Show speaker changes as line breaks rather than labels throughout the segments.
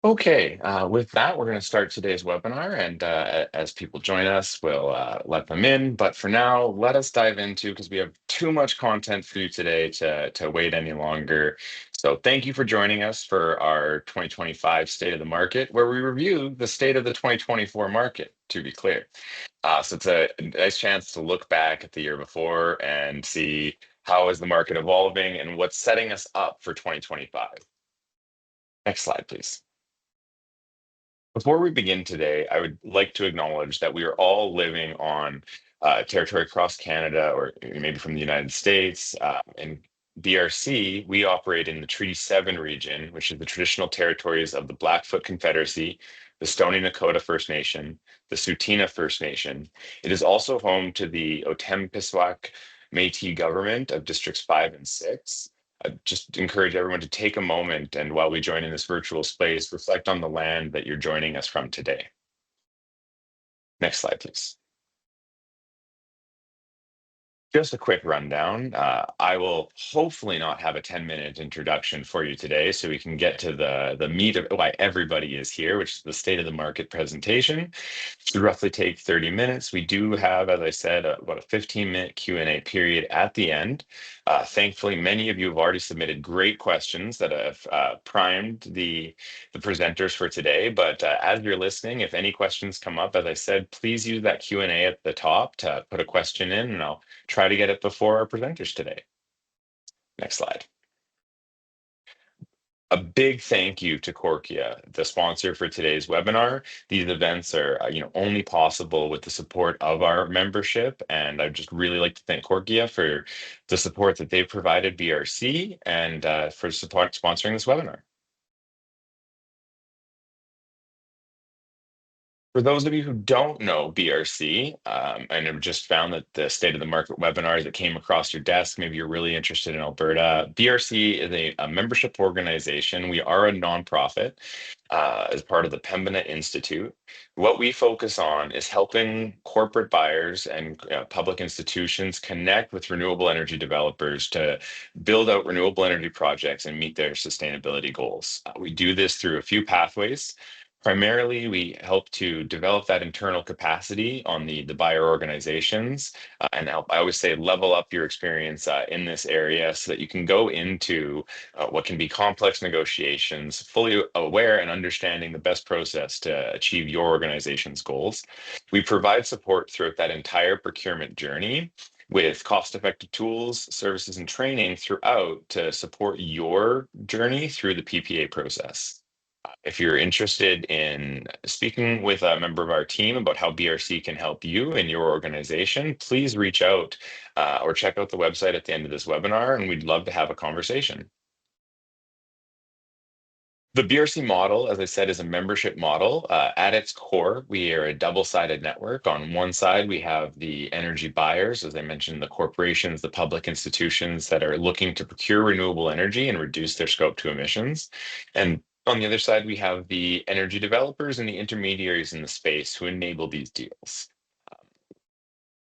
Okay, with that, we're going to start today's webinar, and as people join us, we'll let them in. But for now, let us dive into because we have too much content for you today to wait any longer. So thank you for joining us for our 2025 State of the Market, where we review the state of the 2024 market, to be clear. So it's a nice chance to look back at the year before and see how is the market evolving and what's setting us up for 2025. Next slide, please. Before we begin today, I would like to acknowledge that we are all living on territory across Canada or maybe from the United States. In BRC, we operate in the Treaty 7 region, which is the traditional territories of the Blackfoot Confederacy, the Stoney Nakoda First Nation, the Tsuut'ina First Nation. It is also home to the Otempisiwak Métis government of Districts 5 and 6. I just encourage everyone to take a moment and while we join in this virtual space, reflect on the land that you're joining us from today. Next slide, please. Just a quick rundown. I will hopefully not have a 10-minute introduction for you today, so we can get to the meat of why everybody is here, which is the state of the market presentation. Should roughly take 30 minutes. We do have, as I said, about a 15-minute Q&A period at the end. Thankfully, many of you have already submitted great questions that have primed the presenters for today. But as you're listening, if any questions come up, as I said, please use that Q&A at the top to put a question in, and I'll try to get it before our presenters today. Next slide. A big thank you to Corkia, the sponsor for today's webinar. These events are only possible with the support of our membership, and I'd just really like to thank Corkia for the support that they've provided BRC and for sponsoring this webinar. For those of you who don't know BRC and have just found that the State of the Market webinars that came across your desk, maybe you're really interested in Alberta. BRC is a membership organization. We are a nonprofit as part of the Pembina Institute. What we focus on is helping corporate buyers and public institutions connect with renewable energy developers to build out renewable energy projects and meet their sustainability goals. We do this through a few pathways. Primarily, we help to develop that internal capacity on the buyer organizations and help, I always say, level up your experience in this area so that you can go into what can be complex negotiations, fully aware and understanding the best process to achieve your organization's goals. We provide support throughout that entire procurement journey with cost-effective tools, services, and training throughout to support your journey through the PPA process. If you're interested in speaking with a member of our team about how BRC can help you in your organization, please reach out or check out the website at the end of this webinar, and we'd love to have a conversation. The BRC model, as I said, is a membership model. At its core, we are a double-sided network. On one side, we have the energy buyers, as I mentioned, the corporations, the public institutions that are looking to procure renewable energy and reduce their scope 2 emissions. And on the other side, we have the energy developers and the intermediaries in the space who enable these deals. If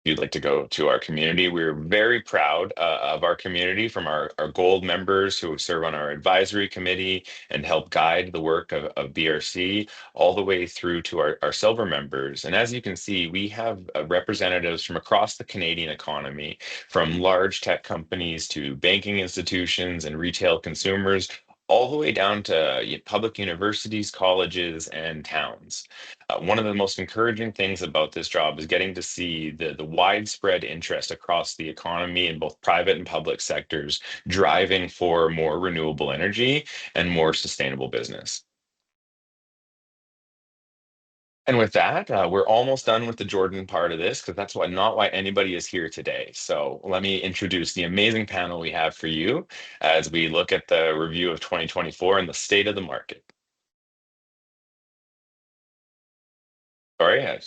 you'd like to go to our community, we're very proud of our community, from our gold members who serve on our advisory committee and help guide the work of BRC, all the way through to our silver members. And as you can see, we have representatives from across the Canadian economy, from large tech companies to banking institutions and retail consumers, all the way down to public universities, colleges, and towns. One of the most encouraging things about this job is getting to see the widespread interest across the economy in both private and public sectors driving for more renewable energy and more sustainable business. And with that, we're almost done with the Jordan part of this because that's not why anybody is here today. So let me introduce the amazing panel we have for you as we look at the review of 2024 and the state of the market. Sorry, I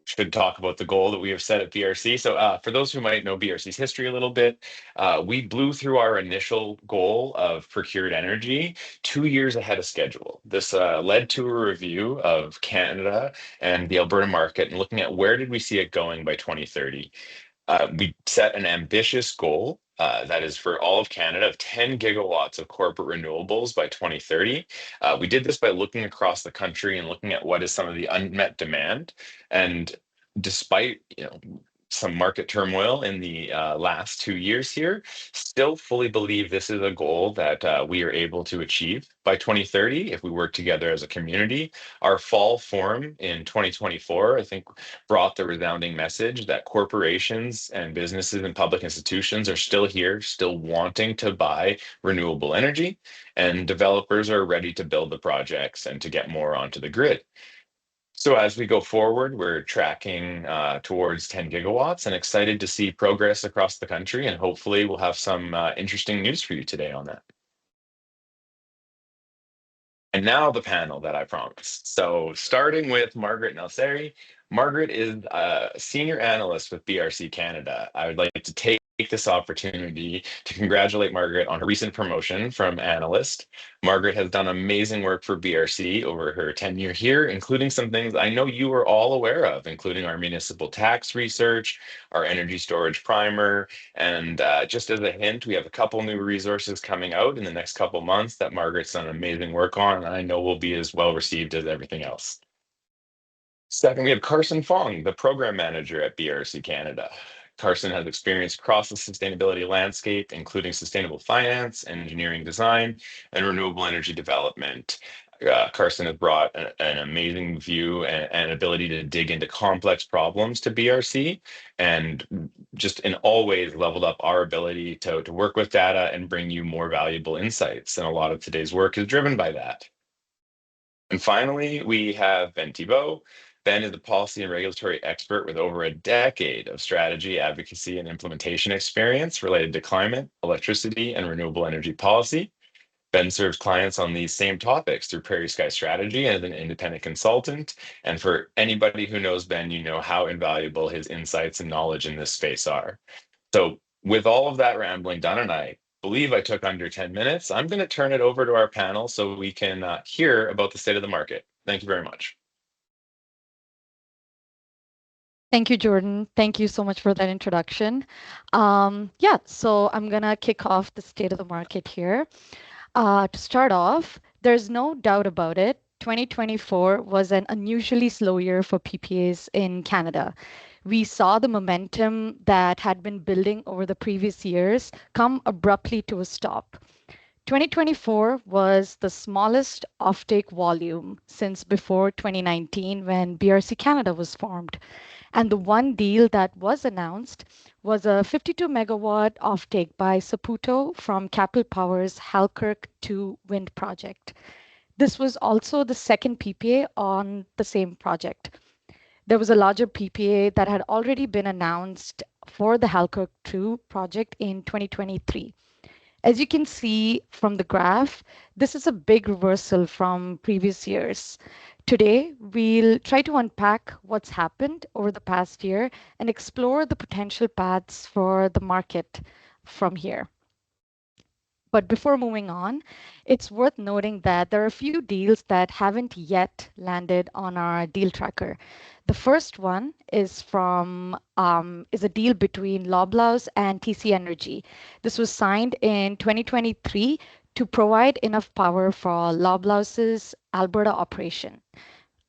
should talk about the goal that we have set at BRC. So for those who might know BRC's history a little bit, we blew through our initial goal of procured energy 2 years ahead of schedule. This led to a review of Canada and the Alberta market and looking at where did we see it going by 2030. We set an ambitious goal that is for all of Canada of 10 gigawatts of corporate renewables by 2030. We did this by looking across the country and looking at what is some of the unmet demand. And despite, some market turmoil in the last 2 years here, still fully believe this is a goal that we are able to achieve by 2030 if we work together as a community. Our fall forum in 2024, I think, brought the resounding message that corporations and businesses and public institutions are still here, still wanting to buy renewable energy, and developers are ready to build the projects and to get more onto the grid. So as we go forward, we're tracking towards 10 gigawatts and excited to see progress across the country. And hopefully we'll have some interesting news for you today on that. And now the panel that I promised. So starting with Margaret Nelseri. Margaret is a senior analyst with BRC Canada. I would like to take this opportunity to congratulate Margaret on her recent promotion from analyst. Margaret has done amazing work for BRC over her tenure here, including some things I know you are all aware of, including our municipal tax research, our energy storage primer, and just as a hint, we have a couple new resources coming out in the next couple months that Margaret's done amazing work on, and I know will be as well received as everything else. Second, we have Carson Fong, the program manager at BRC Canada. Carson has experience across the sustainability landscape, including sustainable finance, engineering design, and renewable energy development. Carson has brought an amazing view and ability to dig into complex problems to BRC, and just in all ways leveled up our ability to work with data and bring you more valuable insights. And a lot of today's work is driven by that. And finally, we have Ben Thibault. Ben is a policy and regulatory expert with over a decade of strategy, advocacy, and implementation experience related to climate, electricity, and renewable energy policy. Ben serves clients on these same topics through Prairie Sky Strategy as an independent consultant. And for anybody who knows Ben, you know how invaluable his insights and knowledge in this space are. So with all of that rambling done, and I believe I took under 10 minutes, I'm going to turn it over to our panel so we can hear about the state of the market. Thank you very much.
Thank you, Jordan. Thank you so much for that introduction. So I'm going to kick off the state of the market here. To start off, there's no doubt about it. 2024 was an unusually slow year for PPAs in Canada. We saw the momentum that had been building over the previous years come abruptly to a stop. 2024 was the smallest offtake volume since before 2019 when BRC Canada was formed. And the one deal that was announced was a 52 megawatt offtake by Saputo from Capital Power's Halkirk 2 wind project. This was also the second PPA on the same project. There was a larger PPA that had already been announced for the Halkirk 2 project in 2023. As you can see from the graph, this is a big reversal from previous years. Today, we'll try to unpack what's happened over the past year and explore the potential paths for the market from here. But before moving on, it's worth noting that there are a few deals that haven't yet landed on our deal tracker. The first one is a deal between Loblaws and TC Energy. This was signed in 2023 to provide enough power for Loblaws' Alberta operation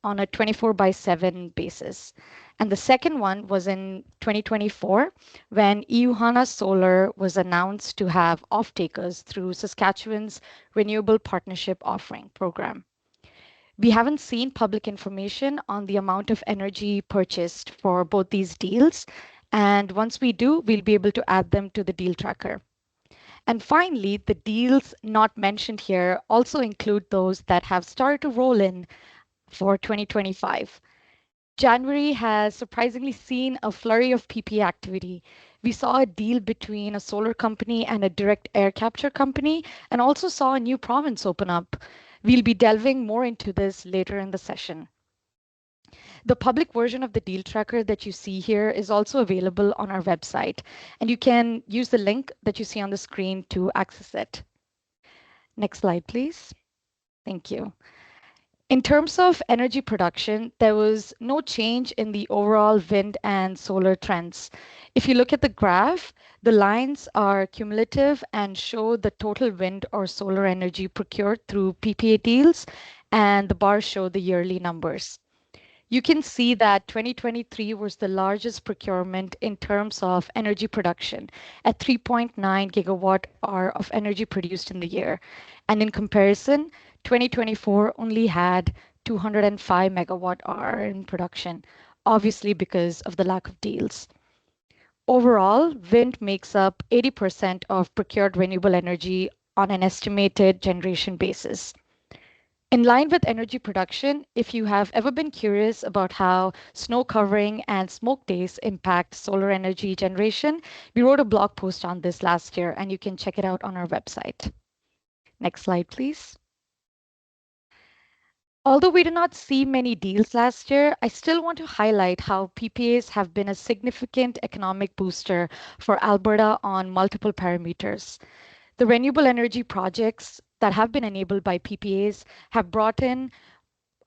on a 24/7 basis. And the second one was in 2024 when Iuhana Solar was announced to have off-takers through Saskatchewan's Renewable Partnership Offering program. We haven't seen public information on the amount of energy purchased for both these deals. And once we do, we'll be able to add them to the deal tracker. And finally, the deals not mentioned here also include those that have started to roll in for 2025. January has surprisingly seen a flurry of PPA activity. We saw a deal between a solar company and a direct air capture company, and also saw a new province open up. We'll be delving more into this later in the session. The public version of the deal tracker that you see here is also available on our website, and you can use the link that you see on the screen to access it. Next slide, please. Thank you. In terms of energy production, there was no change in the overall wind and solar trends. If you look at the graph, the lines are cumulative and show the total wind or solar energy procured through PPA deals, and the bars show the yearly numbers. You can see that 2023 was the largest procurement in terms of energy production at 3.9 gigawatt hour of energy produced in the year. And in comparison, 2024 only had 205 megawatt hour in production, obviously because of the lack of deals. Overall, wind makes up 80% of procured renewable energy on an estimated generation basis. In line with energy production, if you have ever been curious about how snow covering and smoke days impact solar energy generation, we wrote a blog post on this last year, and you can check it out on our website. Next slide, please. Although we did not see many deals last year, I still want to highlight how PPAs have been a significant economic booster for Alberta on multiple parameters. The renewable energy projects that have been enabled by PPAs have brought in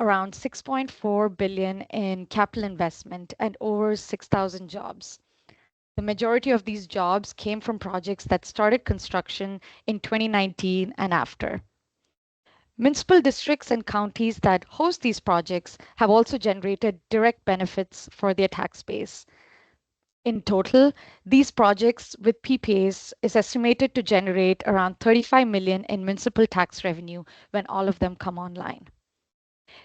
around 6.4 billion in capital investment and over 6,000 jobs. The majority of these jobs came from projects that started construction in 2019 and after. Municipal districts and counties that host these projects have also generated direct benefits for their tax base. In total, these projects with PPAs is estimated to generate around 35 million in municipal tax revenue when all of them come online.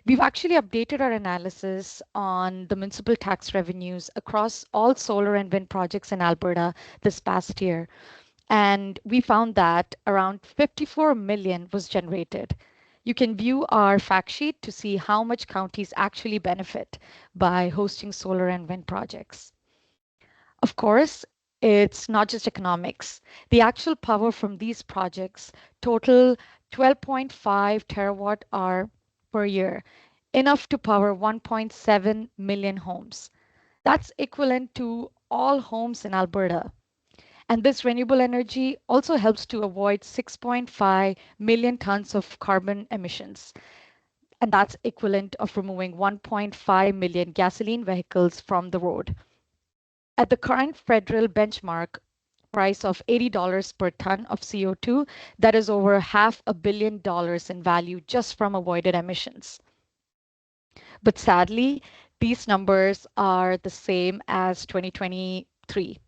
We've actually updated our analysis on the municipal tax revenues across all solar and wind projects in Alberta this past year. And we found that around 54 million was generated. You can view our fact sheet to see how much counties actually benefit by hosting solar and wind projects. Of course, it's not just economics. The actual power from these projects total 12.5 terawatt hour per year, enough to power 1.7 million homes. That's equivalent to all homes in Alberta. And this renewable energy also helps to avoid 6.5 million tons of carbon emissions. And that's equivalent of removing 1.5 million gasoline vehicles from the road. At the current federal benchmark price of $80 per ton of CO2, that is over $500 million in value just from avoided emissions. But sadly, these numbers are the same as 2023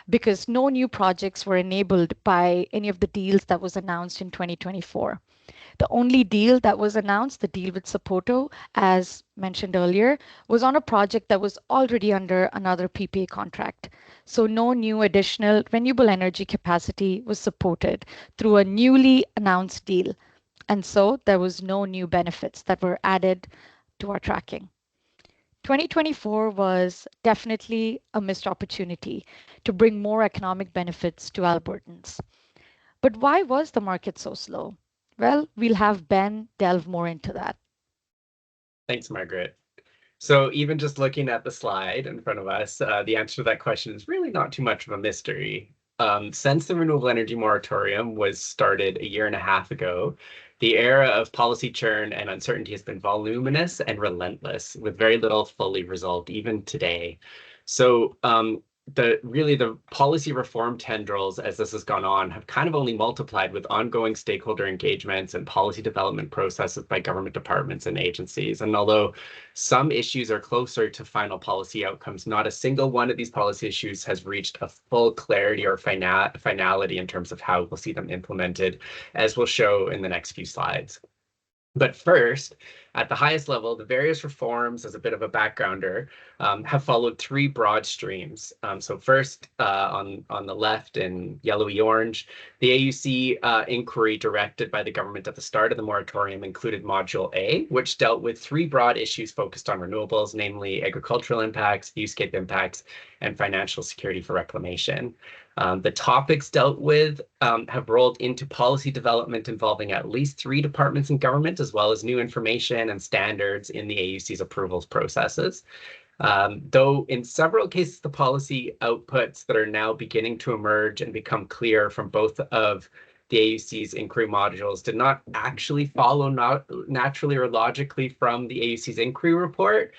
because no new projects were enabled by any of the deals that was announced in 2024. The only deal that was announced, the deal with Sapoto, as mentioned earlier, was on a project that was already under another PPA contract. So no new additional renewable energy capacity was supported through a newly announced deal. And so there was no new benefits that were added to our tracking. 2024 was definitely a missed opportunity to bring more economic benefits to Albertans. But why was the market so slow? Well, we'll have Ben delve more into that.
Thanks, Margaret. So even just looking at the slide in front of us, the answer to that question is really not too much of a mystery. Since the renewable energy moratorium was started a year and a half ago, the era of policy churn and uncertainty has been voluminous and relentless, with very little fully resolved even today. So the policy reform tendrils as this has gone on have kind of only multiplied with ongoing stakeholder engagements and policy development processes by government departments and agencies. And although some issues are closer to final policy outcomes, not a single one of these policy issues has reached a full clarity or finality in terms of how we'll see them implemented, as we'll show in the next few slides. But first, at the highest level, the various reforms, as a bit of a backgrounder, have followed three broad streams. So first, on the left in yellowy orange, the AUC inquiry directed by the government at the start of the moratorium included Module A, which dealt with three broad issues focused on renewables, namely agricultural impacts, viewscape impacts, and financial security for reclamation. The topics dealt with have rolled into policy development involving at least three departments in government, as well as new information and standards in the AUC's approvals processes. Though in several cases, the policy outputs that are now beginning to emerge and become clear from both of the AUC's inquiry modules did not actually follow naturally or logically from the AUC's inquiry report,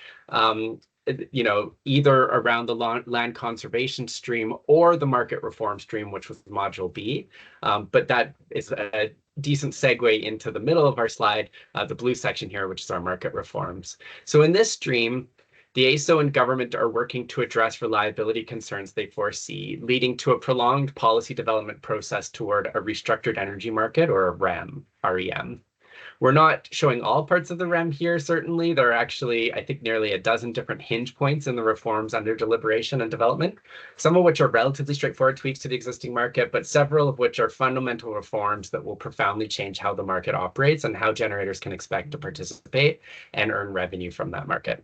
either around the land conservation stream or the market reform stream, which was module B. But that is a decent segue into the middle of our slide, the blue section here, which is our market reforms. So in this stream, the AESO and government are working to address reliability concerns they foresee, leading to a prolonged policy development process toward a restructured energy market, or a REM. We're not showing all parts of the REM here, certainly. There are actually, I think, nearly a dozen different hinge points in the reforms under deliberation and development, some of which are relatively straightforward tweaks to the existing market, but several of which are fundamental reforms that will profoundly change how the market operates and how generators can expect to participate and earn revenue from that market.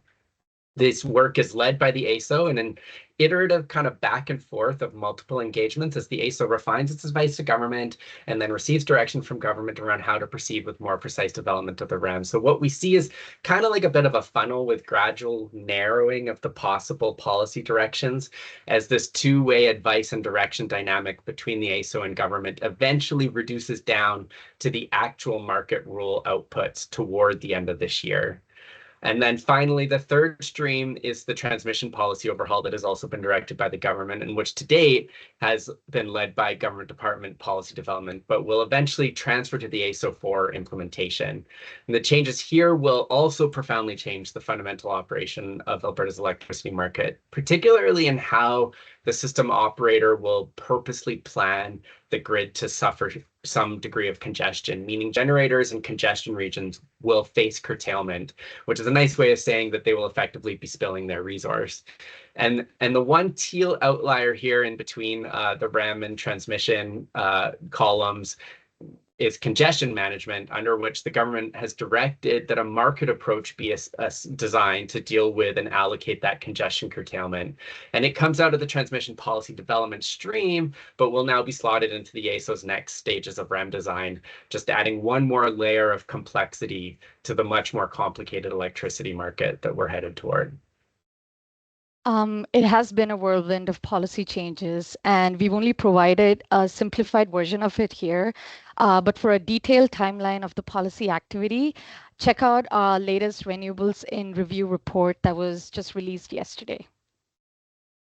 This work is led by the AESO in an iterative kind of back and forth of multiple engagements as the AESO refines its advice to government and then receives direction from government around how to proceed with more precise development of the REM. So what we see is kind of like a bit of a funnel with gradual narrowing of the possible policy directions as this two-way advice and direction dynamic between the AESO and government eventually reduces down to the actual market rule outputs toward the end of this year. And then finally, the third stream is the transmission policy overhaul that has also been directed by the government, and which to date has been led by government department policy development, but will eventually transfer to the AESO for implementation. And the changes here will also profoundly change the fundamental operation of Alberta's electricity market, particularly in how the system operator will purposely plan the grid to suffer some degree of congestion, meaning generators in congestion regions will face curtailment, which is a nice way of saying that they will effectively be spilling their resource. And the one teal outlier here in between the REM and transmission columns is congestion management, under which the government has directed that a market approach be designed to deal with and allocate that congestion curtailment. And it comes out of the transmission policy development stream, but will now be slotted into the AESO's next stages of REM design, just adding one more layer of complexity to the much more complicated electricity market that we're headed toward.
It has been a whirlwind of policy changes, and we've only provided a simplified version of it here. But for a detailed timeline of the policy activity, check out our latest Renewables in Review report that was just released yesterday.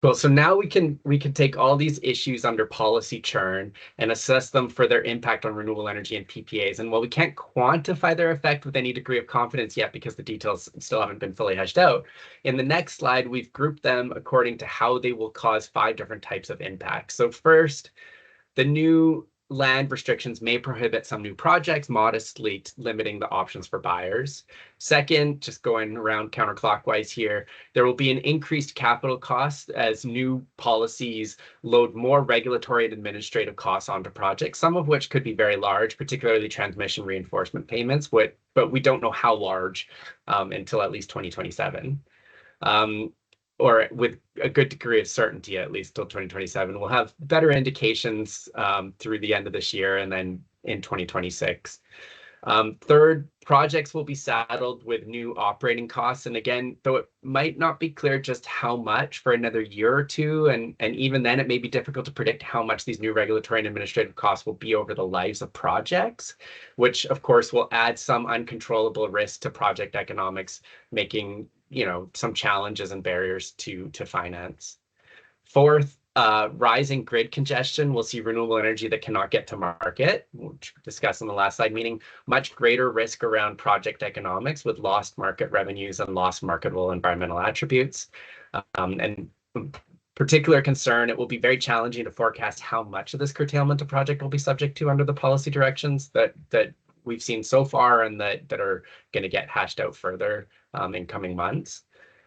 Cool. So now we can take all these issues under policy churn and assess them for their impact on renewable energy and PPAs. And while we can't quantify their effect with any degree of confidence yet because the details still haven't been fully hashed out, in the next slide, we've grouped them according to how they will cause 5 different types of impacts. So first, the new land restrictions may prohibit some new projects, modestly limiting the options for buyers. Second, just going around counterclockwise here, there will be an increased capital cost as new policies load more regulatory and administrative costs onto projects, some of which could be very large, particularly transmission reinforcement payments, but we don't know how large until at least 2027. Or with a good degree of certainty, at least till 2027. We'll have better indications through the end of this year and then in 2026. Third, projects will be saddled with new operating costs. And again, though it might not be clear just how much for another year or two, and even then it may be difficult to predict how much these new regulatory and administrative costs will be over the lives of projects, which of course will add some uncontrollable risk to project economics, making some challenges and barriers to finance. Fourth, rising grid congestion will see renewable energy that cannot get to market, which we discussed on the last slide, meaning much greater risk around project economics with lost market revenues and lost marketable environmental attributes. And particular concern, it will be very challenging to forecast how much of this curtailment a project will be subject to under the policy directions that we've seen so far and that are going to get hashed out further in coming months.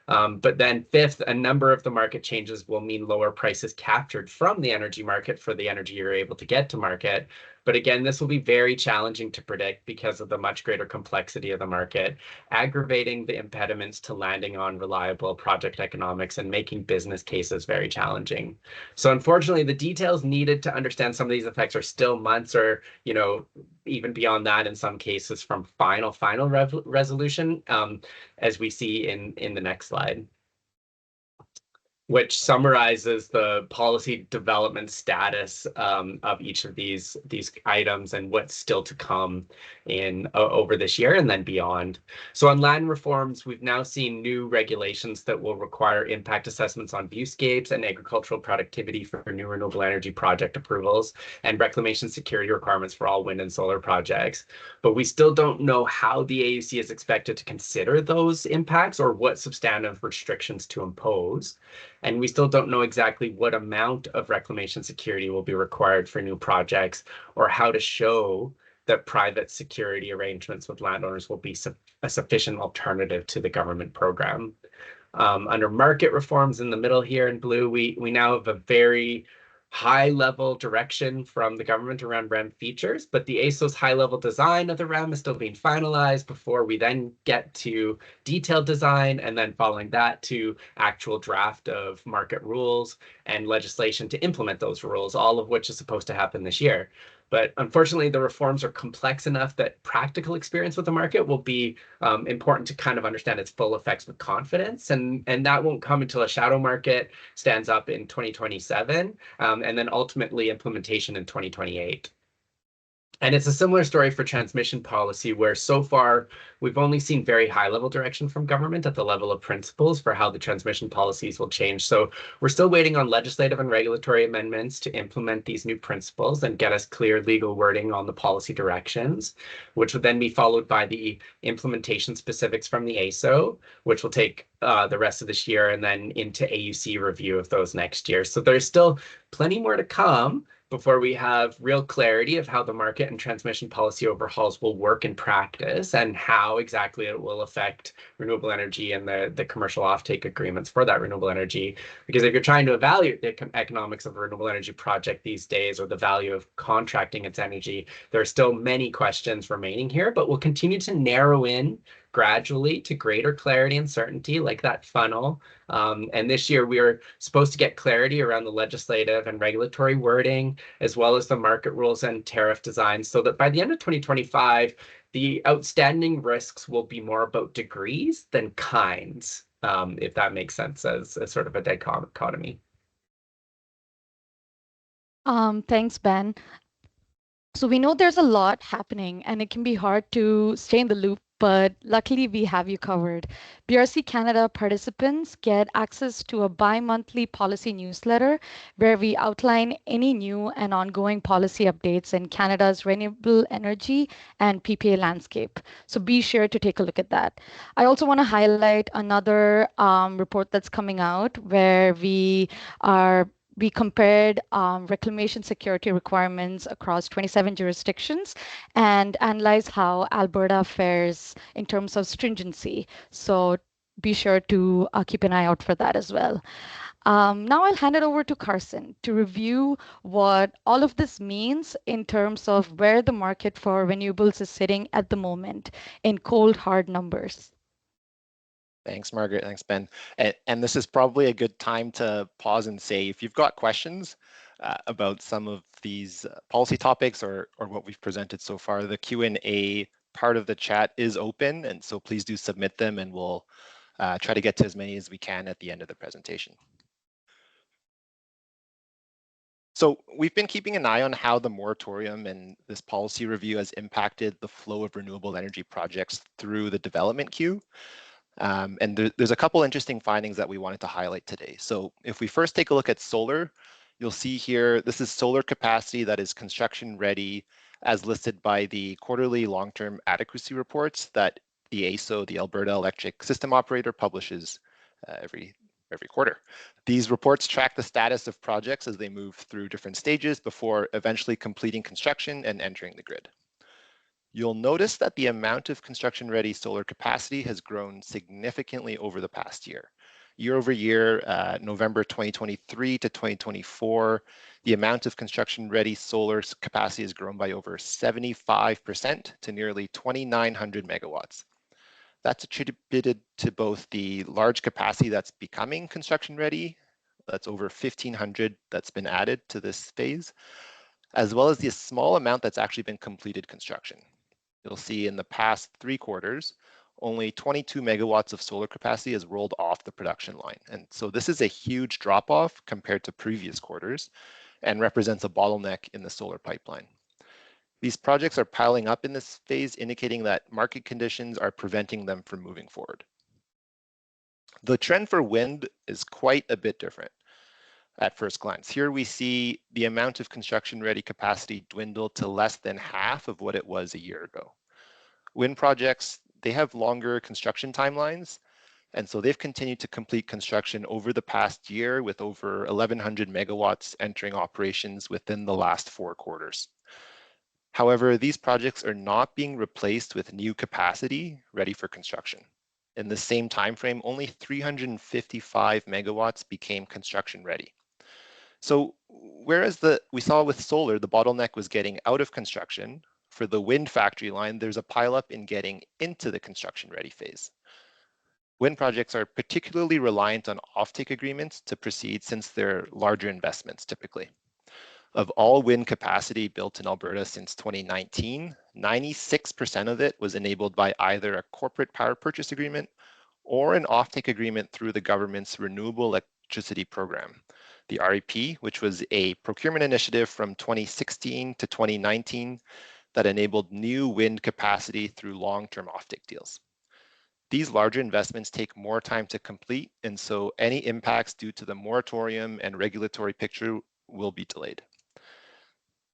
But then fifth, a number of the market changes will mean lower prices captured from the energy market for the energy you're able to get to market. But again, this will be very challenging to predict because of the much greater complexity of the market, aggravating the impediments to landing on reliable project economics and making business cases very challenging. So unfortunately, the details needed to understand some of these effects are still months or, even beyond that in some cases from final resolution, as we see in the next slide. which summarizes the policy development status of each of these items and what's still to come in over this year and then beyond. So on land reforms, we've now seen new regulations that will require impact assessments on viewscapes and agricultural productivity for new renewable energy project approvals and reclamation security requirements for all wind and solar projects. But we still don't know how the AUC is expected to consider those impacts or what substantive restrictions to impose. And we still don't know exactly what amount of reclamation security will be required for new projects or how to show that private security arrangements with landowners will be a sufficient alternative to the government program. Under market reforms in the middle here in blue, we now have a very high-level direction from the government around REM features, but the AESO's high-level design of the REM is still being finalized before we then get to detailed design, and then following that to actual draft of market rules and legislation to implement those rules, all of which is supposed to happen this year. But unfortunately, the reforms are complex enough that practical experience with the market will be important to kind of understand its full effects with confidence. And that won't come until a shadow market stands up in 2027, and then ultimately implementation in 2028. And it's a similar story for transmission policy, where so far we've only seen very high level direction from government at the level of principles for how the transmission policies will change. So we're still waiting on legislative and regulatory amendments to implement these new principles and get us clear legal wording on the policy directions, which would then be followed by the implementation specifics from the AESO, which will take the rest of this year and then into AUC review of those next year. So there's still plenty more to come before we have real clarity of how the market and transmission policy overhauls will work in practice and how exactly it will affect renewable energy and the commercial offtake agreements for that renewable energy. Because if you're trying to evaluate the economics of a renewable energy project these days or the value of contracting its energy, there are still many questions remaining here, but we'll continue to narrow in gradually to greater clarity and certainty, like that funnel. And this year we are supposed to get clarity around the legislative and regulatory wording, as well as the market rules and tariff design, so that by the end of 2025, the outstanding risks will be more about degrees than kinds, if that makes sense as sort of a dichotomy.
Thanks, Ben. So we know there's a lot happening and it can be hard to stay in the loop, but luckily we have you covered. BRC Canada participants get access to a bi-monthly policy newsletter where we outline any new and ongoing policy updates in Canada's renewable energy and PPA landscape. So be sure to take a look at that. I also want to highlight another report that's coming out where we compared reclamation security requirements across 27 jurisdictions and analyzed how Alberta fares in terms of stringency. So be sure to keep an eye out for that as well. Now I'll hand it over to Carson to review what all of this means in terms of where the market for renewables is sitting at the moment in cold, hard numbers.
Thanks, Margaret. Thanks, Ben. And this is probably a good time to pause and say, if you've got questions about some of these policy topics or what we've presented so far, the Q&A part of the chat is open. And so please do submit them and we'll try to get to as many as we can at the end of the presentation. So we've been keeping an eye on how the moratorium and this policy review has impacted the flow of renewable energy projects through the development queue. And there's a couple interesting findings that we wanted to highlight today. So if we first take a look at solar, you'll see here, this is solar capacity that is construction ready as listed by the quarterly long-term adequacy reports that the AESO, the Alberta Electric System Operator, publishes every quarter. These reports track the status of projects as they move through different stages before eventually completing construction and entering the grid. You'll notice that the amount of construction-ready solar capacity has grown significantly over the past year. Year over year, November 2023 to 2024, the amount of construction-ready solar capacity has grown by over 75% to nearly 2,900 megawatts. That's attributed to both the large capacity that's becoming construction-ready, that's over 1,500 that's been added to this phase, as well as the small amount that's actually been completed construction. You'll see in the past 3 quarters, only 22 megawatts of solar capacity has rolled off the production line. And so this is a huge drop off compared to previous quarters and represents a bottleneck in the solar pipeline. These projects are piling up in this phase, indicating that market conditions are preventing them from moving forward. The trend for wind is quite a bit different at first glance. Here we see the amount of construction-ready capacity dwindle to less than half of what it was a year ago. Wind projects, they have longer construction timelines, and so they've continued to complete construction over the past year with over 1,100 megawatts entering operations within the last 4 quarters. However, these projects are not being replaced with new capacity ready for construction. In the same time frame, only 355 megawatts became construction ready. So whereas we saw with solar, the bottleneck was getting out of construction, for the wind factory line, there's a pileup in getting into the construction ready phase. Wind projects are particularly reliant on offtake agreements to proceed since they're larger investments typically. Of all wind capacity built in Alberta since 2019, 96% of it was enabled by either a corporate power purchase agreement or an offtake agreement through the government's Renewable Electricity Program, the REP, which was a procurement initiative from 2016 to 2019 that enabled new wind capacity through long-term offtake deals. These larger investments take more time to complete, and so any impacts due to the moratorium and regulatory picture will be delayed.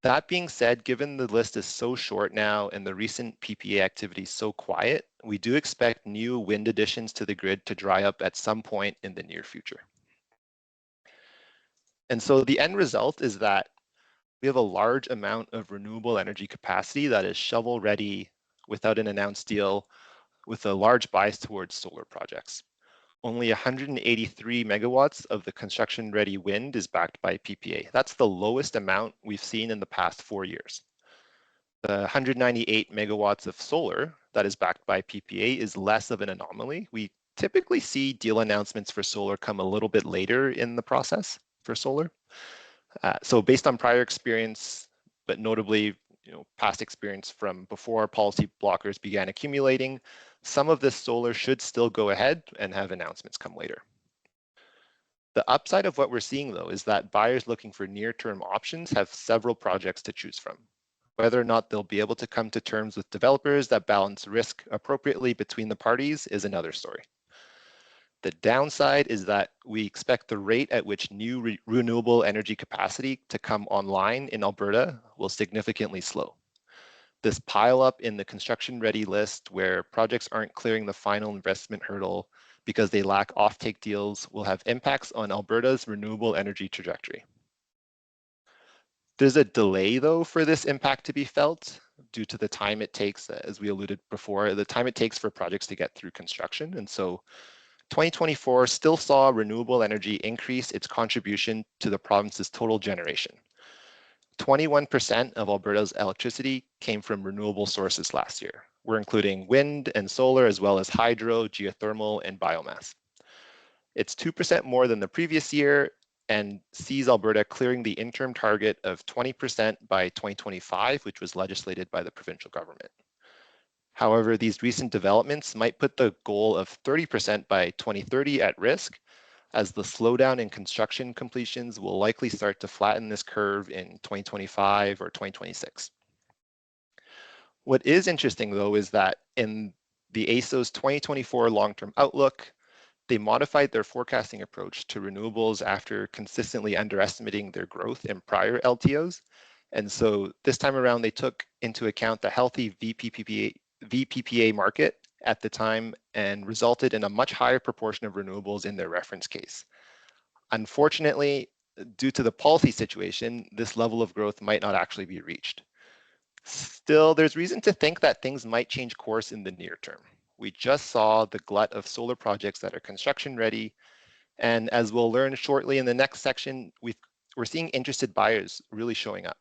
That being said, given the list is so short now and the recent PPA activity so quiet, we do expect new wind additions to the grid to dry up at some point in the near future. And so the end result is that we have a large amount of renewable energy capacity that is shovel ready without an announced deal, with a large bias towards solar projects. Only 183 megawatts of the construction-ready wind is backed by PPA. That's the lowest amount we've seen in the past 4 years. The 198 megawatts of solar that is backed by PPA is less of an anomaly. We typically see deal announcements for solar come a little bit later in the process for solar. So based on prior experience, but notably past experience from before policy blockers began accumulating, some of this solar should still go ahead and have announcements come later. The upside of what we're seeing, though, is that buyers looking for near-term options have several projects to choose from. Whether or not they'll be able to come to terms with developers that balance risk appropriately between the parties is another story. The downside is that we expect the rate at which new renewable energy capacity to come online in Alberta will significantly slow. This pile up in the construction ready list where projects aren't clearing the final investment hurdle because they lack offtake deals will have impacts on Alberta's renewable energy trajectory. There's a delay though for this impact to be felt due to the time it takes, as we alluded before, the time it takes for projects to get through construction. And so 2024 still saw renewable energy increase its contribution to the province's total generation. 21% of Alberta's electricity came from renewable sources last year. We're including wind and solar, as well as hydro, geothermal, and biomass. It's 2% more than the previous year and sees Alberta clearing the interim target of 20% by 2025, which was legislated by the provincial government. However, these recent developments might put the goal of 30% by 2030 at risk, as the slowdown in construction completions will likely start to flatten this curve in 2025 or 2026. What is interesting, though, is that in the AESO's 2024 long-term outlook, they modified their forecasting approach to renewables after consistently underestimating their growth in prior LTOs. And so this time around, they took into account the healthy VPPA market at the time and resulted in a much higher proportion of renewables in their reference case. Unfortunately, due to the policy situation, this level of growth might not actually be reached. Still, there's reason to think that things might change course in the near term. We just saw the glut of solar projects that are construction ready, and as we'll learn shortly in the next section, we're seeing interested buyers really showing up.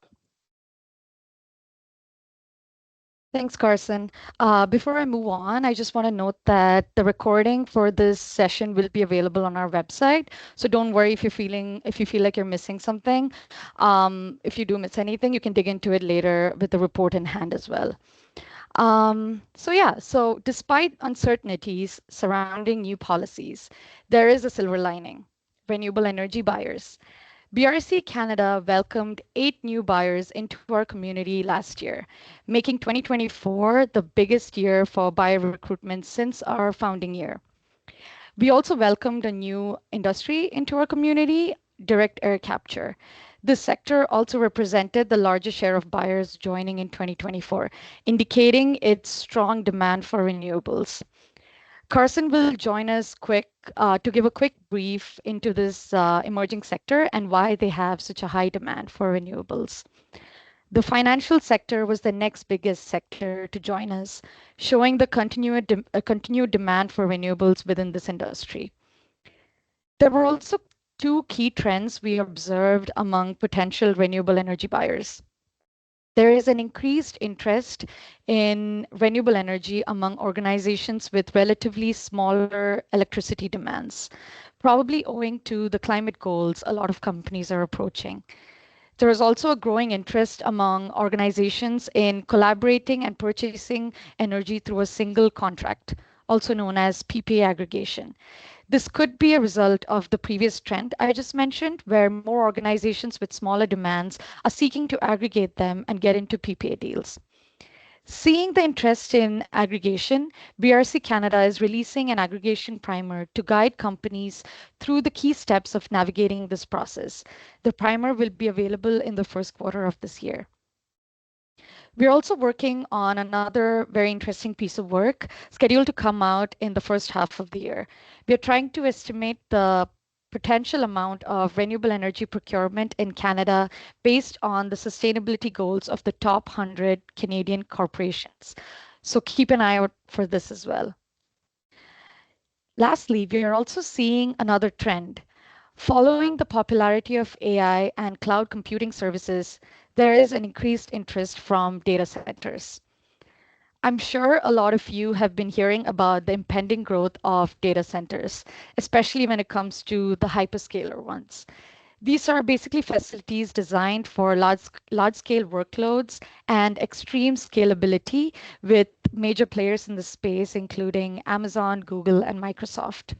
Thanks, Carson. Before I move on, I just want to note that the recording for this session will be available on our website. So don't worry if you feel like you're missing something. If you do miss anything, you can dig into it later with the report in hand as well. So despite uncertainties surrounding new policies, there is a silver lining. Renewable energy buyers. BRC Canada welcomed 8 new buyers into our community last year, making 2024 the biggest year for buyer recruitment since our founding year. We also welcomed a new industry into our community, direct air capture. This sector also represented the largest share of buyers joining in 2024, indicating its strong demand for renewables. Carson will join us to give a quick brief into this emerging sector and why they have such a high demand for renewables. The financial sector was the next biggest sector to join us, showing the continued demand for renewables within this industry. There were also two key trends we observed among potential renewable energy buyers. There is an increased interest in renewable energy among organizations with relatively smaller electricity demands, probably owing to the climate goals a lot of companies are approaching. There is also a growing interest among organizations in collaborating and purchasing energy through a single contract, also known as PPA aggregation. This could be a result of the previous trend I just mentioned, where more organizations with smaller demands are seeking to aggregate them and get into PPA deals. Seeing the interest in aggregation, BRC Canada is releasing an aggregation primer to guide companies through the key steps of navigating this process. The primer will be available in the first quarter of this year. We're also working on another very interesting piece of work scheduled to come out in the first half of the year. We're trying to estimate the potential amount of renewable energy procurement in Canada based on the sustainability goals of the top 100 Canadian corporations. So keep an eye out for this as well. Lastly, we are also seeing another trend. Following the popularity of AI and cloud computing services, there is an increased interest from data centers. I'm sure a lot of you have been hearing about the impending growth of data centers, especially when it comes to the hyperscaler ones. These are basically facilities designed for large-scale workloads and extreme scalability with major players in the space, including Amazon, Google, and Microsoft.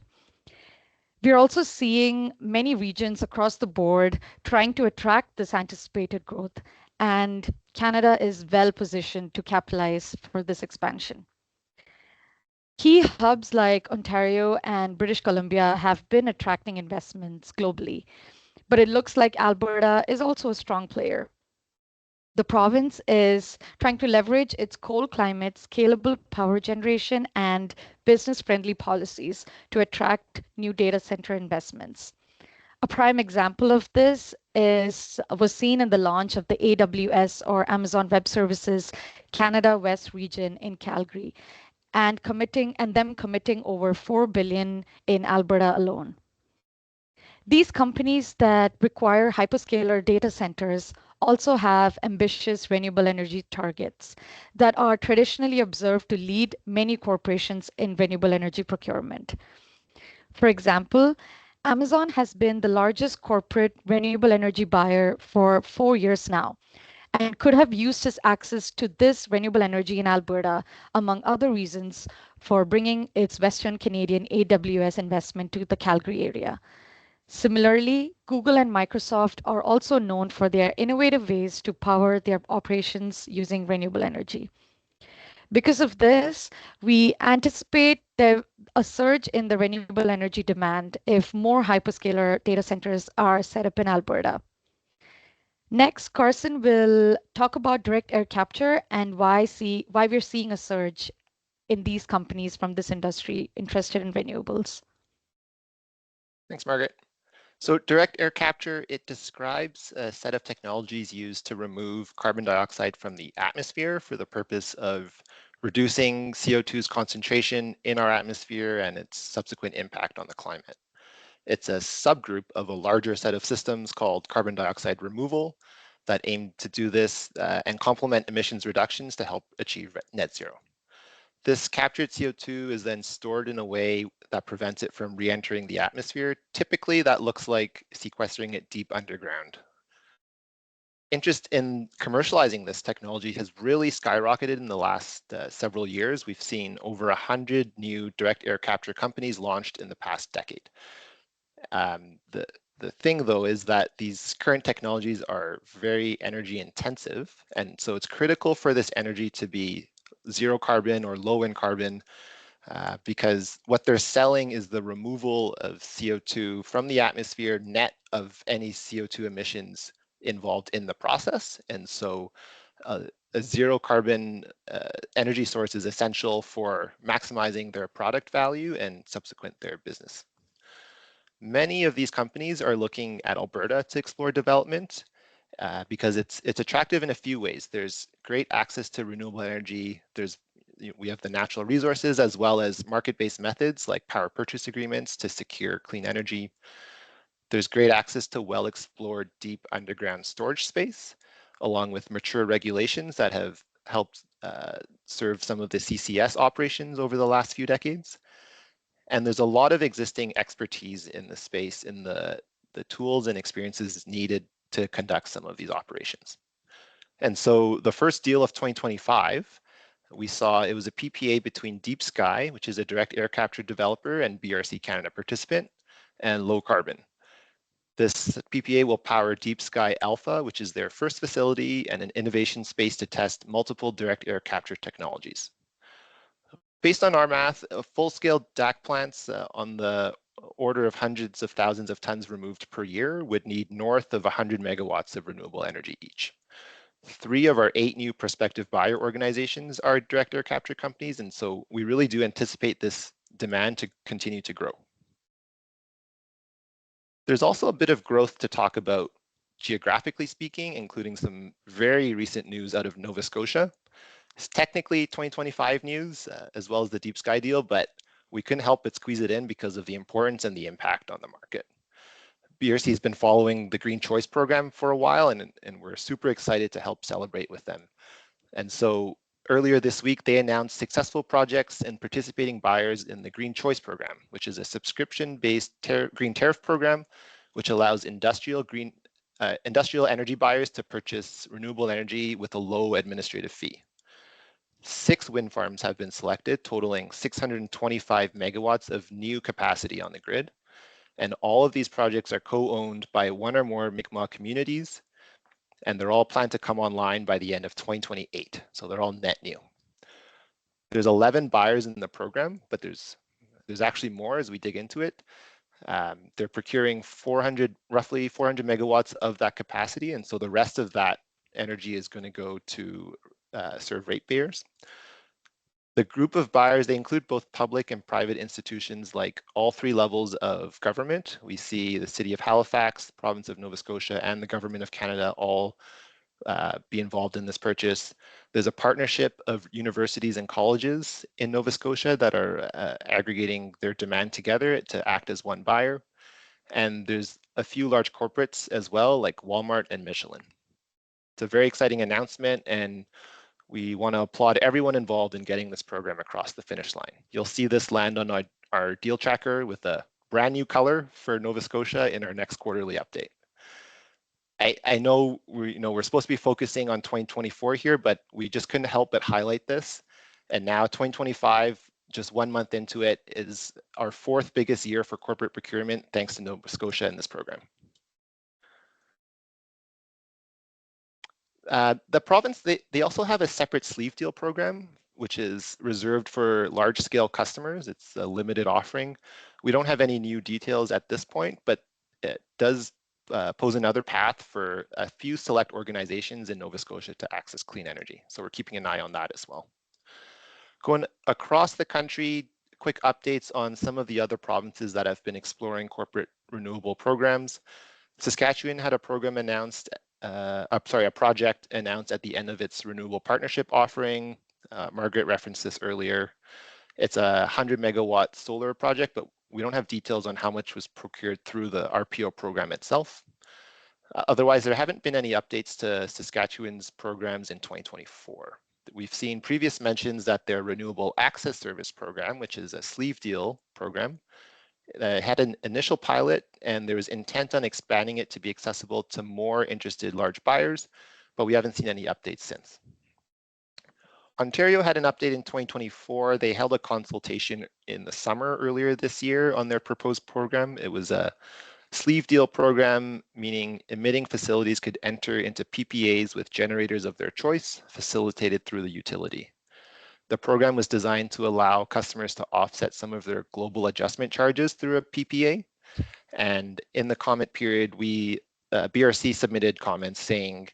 We're also seeing many regions across the board trying to attract this anticipated growth, and Canada is well positioned to capitalize for this expansion. Key hubs like Ontario and British Columbia have been attracting investments globally, but it looks like Alberta is also a strong player. The province is trying to leverage its cold climate, scalable power generation, and business-friendly policies to attract new data center investments. A prime example of this was seen in the launch of the AWS or Amazon Web Services Canada West region in Calgary, and them committing over $4 billion in Alberta alone. These companies that require hyperscaler data centers also have ambitious renewable energy targets that are traditionally observed to lead many corporations in renewable energy procurement. For example, Amazon has been the largest corporate renewable energy buyer for 4 years now and could have used its access to this renewable energy in Alberta, among other reasons, for bringing its Western Canadian AWS investment to the Calgary area. Similarly, Google and Microsoft are also known for their innovative ways to power their operations using renewable energy. Because of this, we anticipate a surge in the renewable energy demand if more hyperscaler data centers are set up in Alberta. Next, Carson will talk about direct air capture and why we're seeing a surge in these companies from this industry interested in renewables.
Thanks, Margaret. So direct air capture, it describes a set of technologies used to remove carbon dioxide from the atmosphere for the purpose of reducing CO2's concentration in our atmosphere and its subsequent impact on the climate. It's a subgroup of a larger set of systems called carbon dioxide removal that aim to do this and complement emissions reductions to help achieve net zero. This captured CO2 is then stored in a way that prevents it from re-entering the atmosphere. Typically, that looks like sequestering it deep underground. interest in commercializing this technology has really skyrocketed in the last several years. We've seen over 100 new direct air capture companies launched in the past decade. The thing, though, is that these current technologies are very energy intensive, and so it's critical for this energy to be zero carbon or low in carbon, because what they're selling is the removal of CO2 from the atmosphere, net of any CO2 emissions involved in the process. And so a zero carbon energy source is essential for maximizing their product value and subsequent their business. Many of these companies are looking at Alberta to explore development because it's attractive in a few ways. There's great access to renewable energy. We have the natural resources as well as market-based methods like power purchase agreements to secure clean energy. There's great access to well-explored deep underground storage space, along with mature regulations that have helped serve some of the CCS operations over the last few decades. And there's a lot of existing expertise in the space, in the tools and experiences needed to conduct some of these operations. And so the first deal of 2025, we saw it was a PPA between Deep Sky, which is a direct air capture developer and BRC Canada participant, and Low Carbon. This PPA will power Deep Sky Alpha, which is their first facility and an innovation space to test multiple direct air capture technologies. Based on our math, full-scale DAC plants on the order of hundreds of thousands of tons removed per year would need north of 100 megawatts of renewable energy each. 3 of our 8 new prospective buyer organizations are direct air capture companies, and so we really do anticipate this demand to continue to grow. There's also a bit of growth to talk about geographically speaking, including some very recent news out of Nova Scotia. It's technically 2025 news, as well as the Deep Sky deal, but we couldn't help but squeeze it in because of the importance and the impact on the market. BRC has been following the Green Choice program for a while, and we're super excited to help celebrate with them. And so earlier this week, they announced successful projects and participating buyers in the Green Choice program, which is a subscription-based green tariff program, which allows industrial energy buyers to purchase renewable energy with a low administrative fee. 6 wind farms have been selected, totaling 625 megawatts of new capacity on the grid. And all of these projects are co-owned by 1 or more Mi'kmaq communities, and they're all planned to come online by the end of 2028. So they're all net new. There's 11 buyers in the program, but there's actually more as we dig into it. They're procuring roughly 400 megawatts of that capacity, and so the rest of that energy is going to go to serve ratepayers. The group of buyers, they include both public and private institutions like all 3 levels of government. We see the City of Halifax, the Province of Nova Scotia, and the Government of Canada all be involved in this purchase. There's a partnership of universities and colleges in Nova Scotia that are aggregating their demand together to act as one buyer. And there's a few large corporates as well, like Walmart and Michelin. It's a very exciting announcement, and we want to applaud everyone involved in getting this program across the finish line. You'll see this land on our deal tracker with a brand new color for Nova Scotia in our next quarterly update. I know we're supposed to be focusing on 2024 here, but we just couldn't help but highlight this. And now 2025, just 1 month into it, is our 4th biggest year for corporate procurement, thanks to Nova Scotia in this program. The province, they also have a separate sleeve deal program, which is reserved for large-scale customers. It's a limited offering. We don't have any new details at this point, but it does pose another path for a few select organizations in Nova Scotia to access clean energy. So we're keeping an eye on that as well. Going across the country, quick updates on some of the other provinces that have been exploring corporate renewable programs. Saskatchewan had a program announced, a project announced at the end of its renewable partnership offering. Margaret referenced this earlier. It's a 100 megawatt solar project, but we don't have details on how much was procured through the RPO program itself. Otherwise, there haven't been any updates to Saskatchewan's programs in 2024. We've seen previous mentions that their Renewable Access Service program, which is a sleeve deal program, It had an initial pilot, and there was intent on expanding it to be accessible to more interested large buyers, but we haven't seen any updates since. Ontario had an update in 2024. They held a consultation in the summer earlier this year on their proposed program. It was a sleeve deal program, meaning emitting facilities could enter into PPAs with generators of their choice, facilitated through the utility. The program was designed to allow customers to offset some of their global adjustment charges through a PPA. And in the comment period, BRC submitted comments saying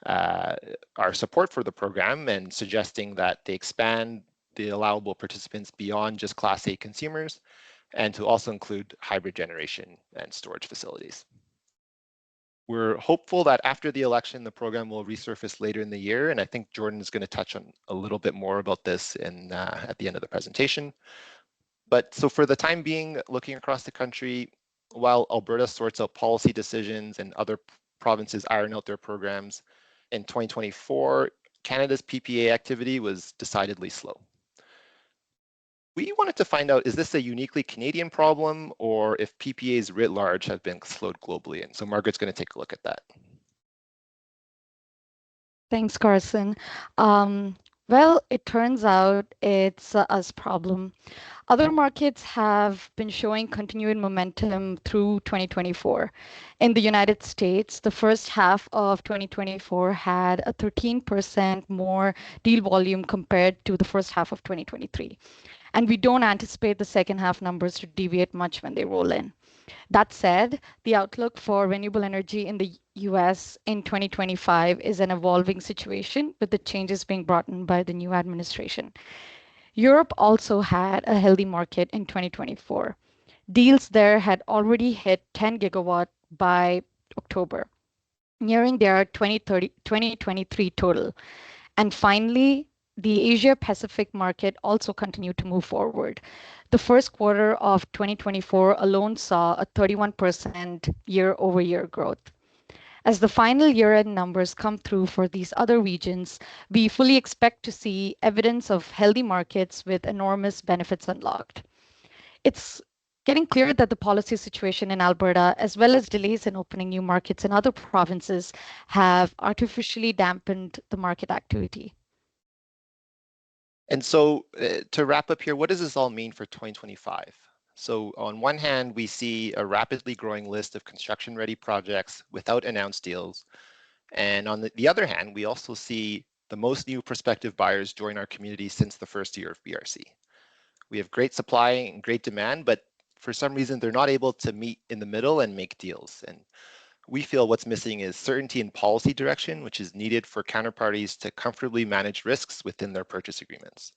our support for the program and suggesting that they expand the allowable participants beyond just Class A consumers and to also include hybrid generation and storage facilities. We're hopeful that after the election, the program will resurface later in the year, and I think Jordan is going to touch on a little bit more about this at the end of the presentation. But so for the time being, looking across the country, while Alberta sorts out policy decisions and other provinces iron out their programs, in 2024, Canada's PPA activity was decidedly slow. We wanted to find out, is this a uniquely Canadian problem, or if PPAs writ large have been slowed globally? And so Margaret's going to take a look at that.
Thanks, Carson. Well, it turns out it's a us problem. Other markets have been showing continued momentum through 2024. In the United States, the first half of 2024 had a 13% more deal volume compared to the first half of 2023. And we don't anticipate the second half numbers to deviate much when they roll in. That said, the outlook for renewable energy in the US in 2025 is an evolving situation with the changes being brought in by the new administration. Europe also had a healthy market in 2024. Deals there had already hit 10 gigawatt by October, nearing their 2023 total. And finally, the Asia Pacific market also continued to move forward. The first quarter of 2024 alone saw a 31% year-over-year growth. As the final year-end numbers come through for these other regions, we fully expect to see evidence of healthy markets with enormous benefits unlocked. It's getting clear that the policy situation in Alberta, as well as delays in opening new markets in other provinces, have artificially dampened the market activity.
And so to wrap up here, what does this all mean for 2025? So on one hand, we see a rapidly growing list of construction-ready projects without announced deals. And on the other hand, we also see the most new prospective buyers join our community since the first year of BRC. We have great supply and great demand, but for some reason, they're not able to meet in the middle and make deals. And we feel what's missing is certainty in policy direction, which is needed for counterparties to comfortably manage risks within their purchase agreements.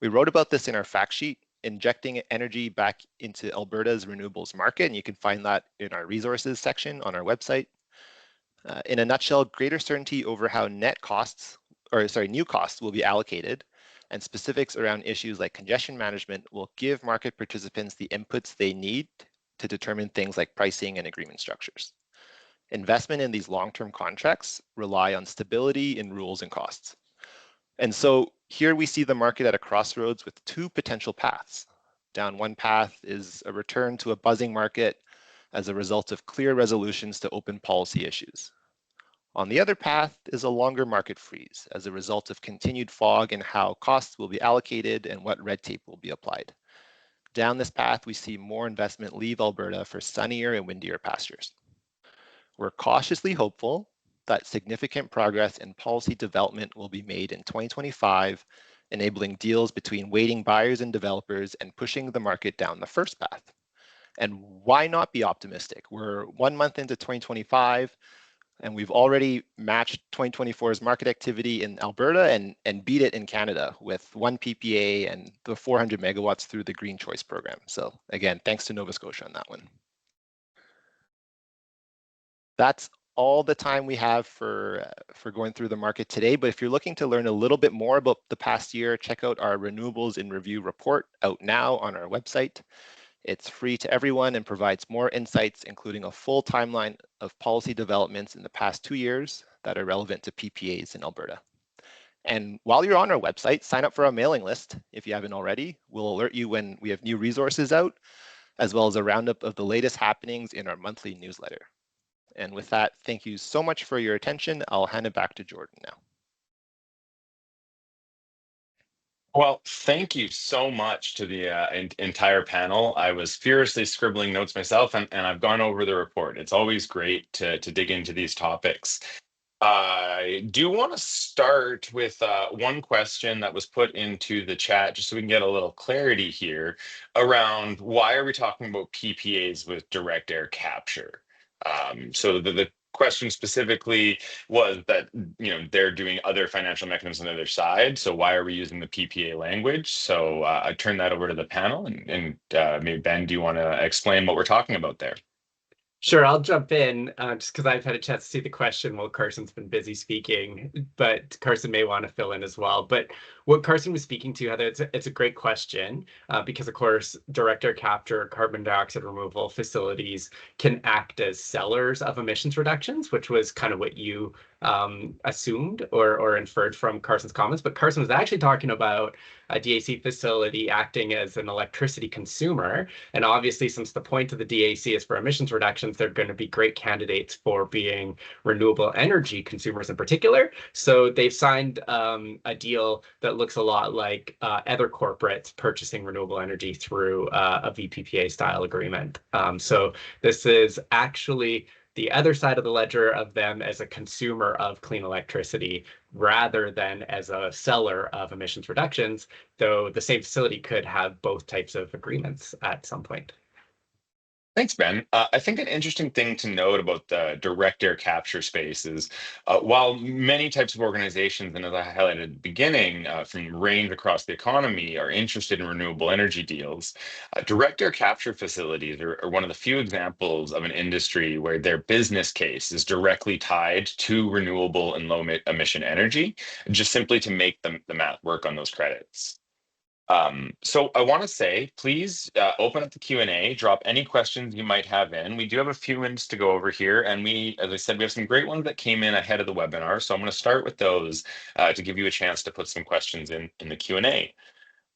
We wrote about this in our fact sheet, injecting energy back into Alberta's renewables market, and you can find that in our resources section on our website. In a nutshell, greater certainty over how new costs will be allocated, and specifics around issues like congestion management will give market participants the inputs they need to determine things like pricing and agreement structures. Investment in these long-term contracts rely on stability in rules and costs. And so here we see the market at a crossroads with two potential paths. Down one path is a return to a buzzing market as a result of clear resolutions to open policy issues. On the other path is a longer market freeze as a result of continued fog in how costs will be allocated and what red tape will be applied. Down this path, we see more investment leave Alberta for sunnier and windier pastures. We're cautiously hopeful that significant progress in policy development will be made in 2025, enabling deals between waiting buyers and developers and pushing the market down the first path. And why not be optimistic? We're 1 month into 2025, and we've already matched 2024's market activity in Alberta and beat it in Canada with 1 PPA and the 400 megawatts through the Green Choice program. So again, thanks to Nova Scotia on that one. That's all the time we have for going through the market today. But if you're looking to learn a little bit more about the past year, check out our Renewables in Review report out now on our website. It's free to everyone and provides more insights, including a full timeline of policy developments in the past 2 years that are relevant to PPAs in Alberta. And while you're on our website, sign up for our mailing list if you haven't already. We'll alert you when we have new resources out, as well as a roundup of the latest happenings in our monthly newsletter. And with that, thank you so much for your attention. I'll hand it back to Jordan now.
Well, thank you so much to the entire panel. I was furiously scribbling notes myself, and I've gone over the report. It's always great to dig into these topics. I do want to start with one question that was put into the chat, just so we can get a little clarity here around why are we talking about PPAs with direct air capture? So the question specifically was that they're doing other financial mechanisms on the other side. So why are we using the PPA language? So I turn that over to the panel, and maybe Ben, do you want to explain what we're talking about there?
Sure, I'll jump in just because I've had a chance to see the question while Carson's been busy speaking, but Carson may want to fill in as well. But what Carson was speaking to, Heather, it's a great question because, of course, direct air capture, carbon dioxide removal facilities can act as sellers of emissions reductions, which was kind of what you assumed or inferred from Carson's comments. But Carson was actually talking about a DAC facility acting as an electricity consumer. And obviously, since the point of the DAC is for emissions reductions, they're going to be great candidates for being renewable energy consumers in particular. So they've signed a deal that looks a lot like other corporates purchasing renewable energy through a VPPA style agreement. So this is actually the other side of the ledger of them as a consumer of clean electricity rather than as a seller of emissions reductions, though the same facility could have both types of agreements at some point.
Thanks, Ben. I think an interesting thing to note about the direct air capture space is while many types of organizations, and as I highlighted at the beginning, from range across the economy are interested in renewable energy deals, direct air capture facilities are one of the few examples of an industry where their business case is directly tied to renewable and low emission energy, just simply to make the math work on those credits. So I want to say, please open up the Q&A, drop any questions you might have in. We do have a few minutes to go over here, and as I said, we have some great ones that came in ahead of the webinar. So I'm going to start with those to give you a chance to put some questions in the Q&A.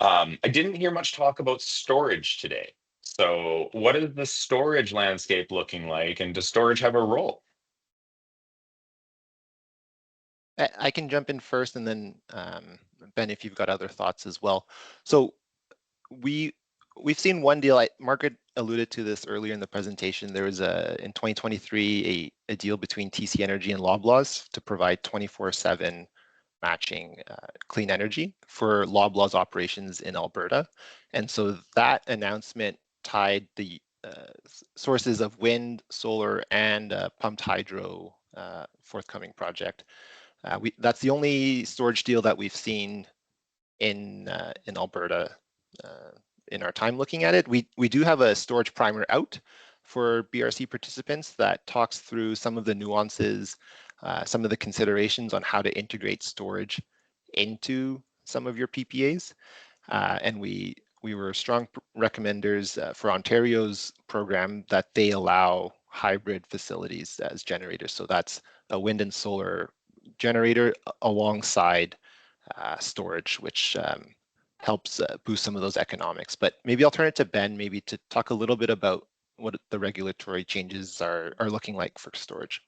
I didn't hear much talk about storage today. So what is the storage landscape looking like, and does storage have a role?
I can jump in first, and then Ben, if you've got other thoughts as well. So we've seen one deal. Margaret alluded to this earlier in the presentation. There was in 2023 a deal between TC Energy and Loblaws to provide 24/7 matching clean energy for Loblaws operations in Alberta, and so that announcement tied the sources of wind, solar, and pumped hydro forthcoming project. That's the only storage deal that we've seen in Alberta in our time looking at it. We do have a storage primer out for BRC participants that talks through some of the nuances, some of the considerations on how to integrate storage into some of your PPAs. And we were strong recommenders for Ontario's program that they allow hybrid facilities as generators. So that's a wind and solar generator alongside storage, which helps boost some of those economics. But maybe I'll turn it to Ben, maybe to talk a little bit about what the regulatory changes are looking like for storage.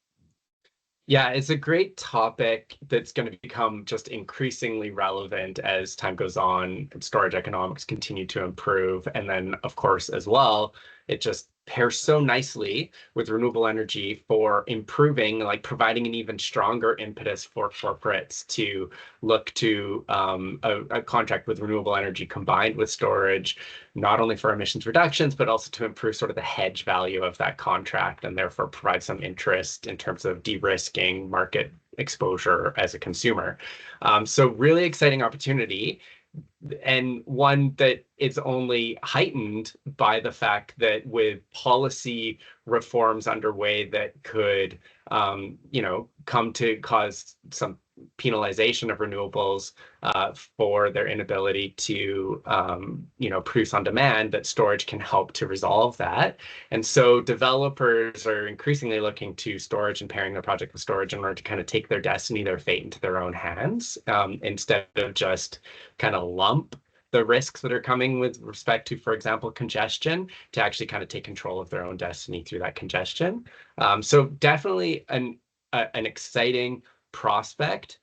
Yeah, it's a great topic that's going to become just increasingly relevant as time goes on and storage economics continue to improve. And then, of course, as well, it just pairs so nicely with renewable energy for improving, like providing an even stronger impetus for corporates to look to a contract with renewable energy combined with storage, not only for emissions reductions, but also to improve sort of the hedge value of that contract and therefore provide some interest in terms of de-risking market exposure as a consumer. So really exciting opportunity, and one that is only heightened by the fact that with policy reforms underway that could, come to cause some penalization of renewables for their inability to, produce on demand, that storage can help to resolve that. And so developers are increasingly looking to storage and pairing their project with storage in order to kind of take their destiny, their fate into their own hands, instead of just kind of lump the risks that are coming with respect to, for example, congestion, to actually kind of take control of their own destiny through that congestion. So definitely an exciting prospect.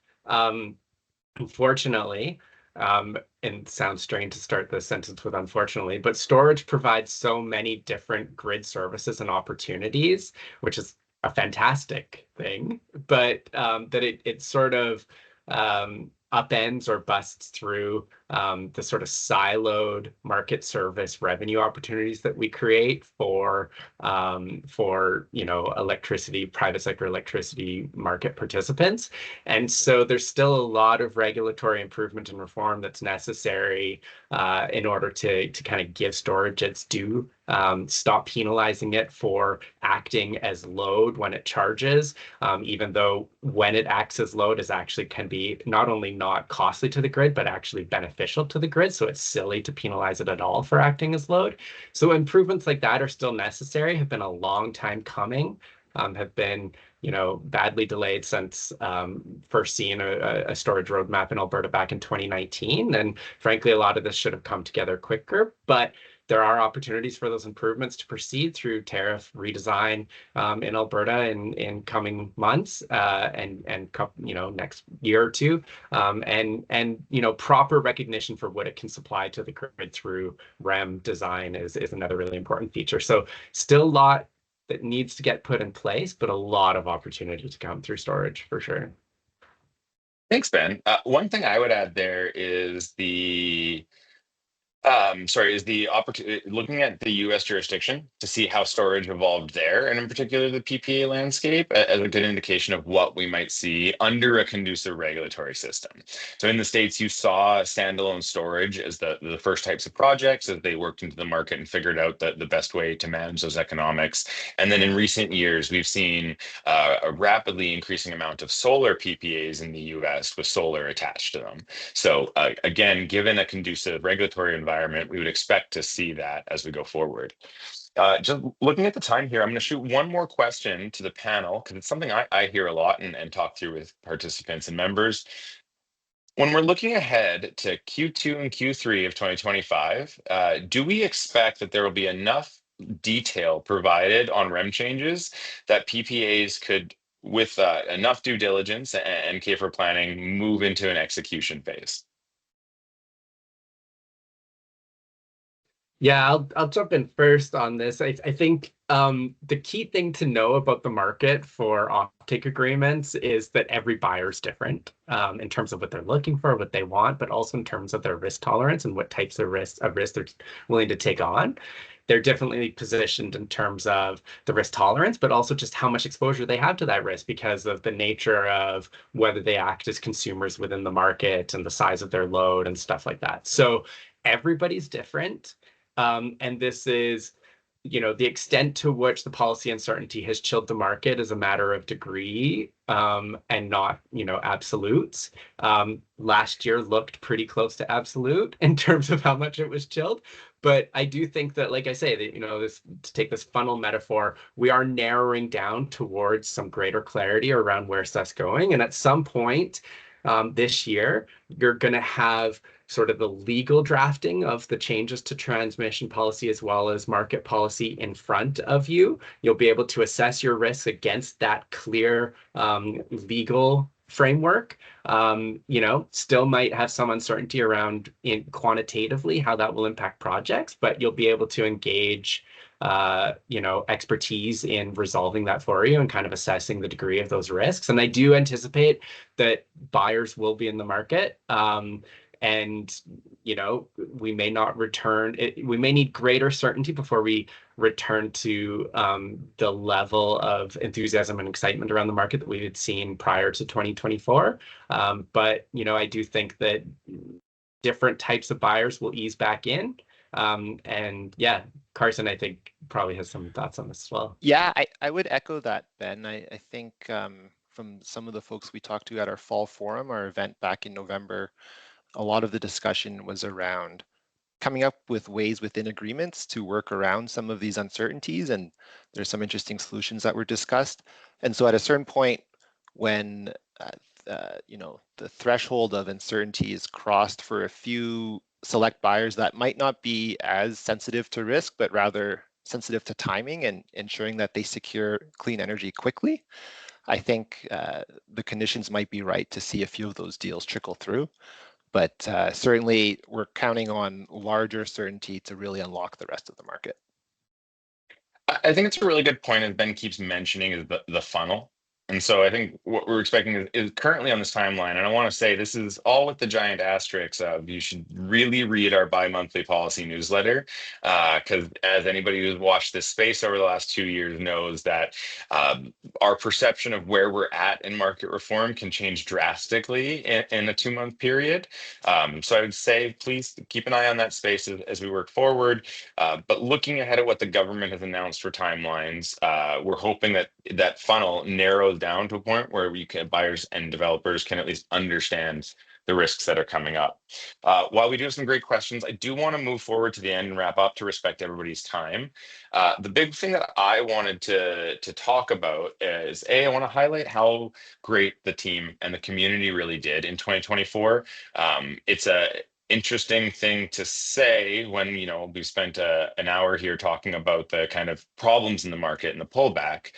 Unfortunately, and it sounds strange to start the sentence with unfortunately, but storage provides so many different grid services and opportunities, which is a fantastic thing, but that it sort of upends or busts through the sort of siloed market service revenue opportunities that we create for electricity, private sector electricity market participants. And so there's still a lot of regulatory improvement and reform that's necessary in order to kind of give storage its due, stop penalizing it for acting as load when it charges, even though when it acts as load is actually can be not only not costly to the grid, but actually beneficial to the grid. So it's silly to penalize it at all for acting as load. So improvements like that are still necessary, have been a long time coming, have been badly delayed since first seeing a storage roadmap in Alberta back in 2019. And frankly, a lot of this should have come together quicker, but there are opportunities for those improvements to proceed through tariff redesign in Alberta in coming months and next year or two, and proper recognition for what it can supply to the grid through REM design is another really important feature. So still a lot that needs to get put in place, but a lot of opportunity to come through storage for sure.
Thanks, Ben. One thing I would add there is the opportunity looking at the U.S. jurisdiction to see how storage evolved there, and in particular the PPA landscape, as a good indication of what we might see under a conducive regulatory system. So in the States, you saw standalone storage as the first types of projects as they worked into the market and figured out the best way to manage those economics. And then in recent years, we've seen a rapidly increasing amount of solar PPAs in the U.S. with solar attached to them. So again, given a conducive regulatory environment, we would expect to see that as we go forward. Just looking at the time here, I'm going to shoot one more question to the panel because it's something I hear a lot and talk through with participants and members. When we're looking ahead to Q2 and Q3 of 2025, do we expect that there will be enough detail provided on REM changes that PPAs could, with enough due diligence and CAFR planning, move into an execution phase?
Yeah, I'll jump in first on this. I think the key thing to know about the market for offtake agreements is that every buyer is different in terms of what they're looking for, what they want, but also in terms of their risk tolerance and what types of risk they're willing to take on. They're differently positioned in terms of the risk tolerance, but also just how much exposure they have to that risk because of the nature of whether they act as consumers within the market and the size of their load and stuff like that. So everybody's different. And this is, the extent to which the policy uncertainty has chilled the market is a matter of degree and not, absolutes. Last year looked pretty close to absolute in terms of how much it was chilled. But I do think that, like I say, that, to take this funnel metaphor, we are narrowing down towards some greater clarity around where stuff's going. And at some point this year, you're going to have sort of the legal drafting of the changes to transmission policy as well as market policy in front of you. You'll be able to assess your risk against that clear legal framework. Still might have some uncertainty around quantitatively how that will impact projects, but you'll be able to engage expertise in resolving that for you and kind of assessing the degree of those risks. And I do anticipate that buyers will be in the market. And, we may not return, we may need greater certainty before we return to the level of enthusiasm and excitement around the market that we had seen prior to 2024. But, I do think that different types of buyers will ease back in. And yeah, Carson, I think probably has some thoughts on this as well.
Yeah, I would echo that, Ben. I think from some of the folks we talked to at our fall forum, our event back in November, a lot of the discussion was around coming up with ways within agreements to work around some of these uncertainties. And there's some interesting solutions that were discussed. And so at a certain point, when the threshold of uncertainty is crossed for a few select buyers that might not be as sensitive to risk, but rather sensitive to timing and ensuring that they secure clean energy quickly. I think the conditions might be right to see a few of those deals trickle through, but certainly we're counting on larger certainty to really unlock the rest of the market.
I think it's a really good point, as Ben keeps mentioning, is the funnel. And so I think what we're expecting is currently on this timeline, and I want to say this is all with the giant asterisks of you should really read our bi-monthly policy newsletter, because as anybody who's watched this space over the last 2 years knows that our perception of where we're at in market reform can change drastically in a 2-month period. So I would say please keep an eye on that space as we work forward. But looking ahead at what the government has announced for timelines, we're hoping that that funnel narrows down to a point where buyers and developers can at least understand the risks that are coming up. While we do have some great questions, I do want to move forward to the end and wrap up to respect everybody's time. The big thing that I wanted to talk about is, I want to highlight how great the team and the community really did in 2024. It's a interesting thing to say when we spent an hour here talking about the kind of problems in the market and the pullback.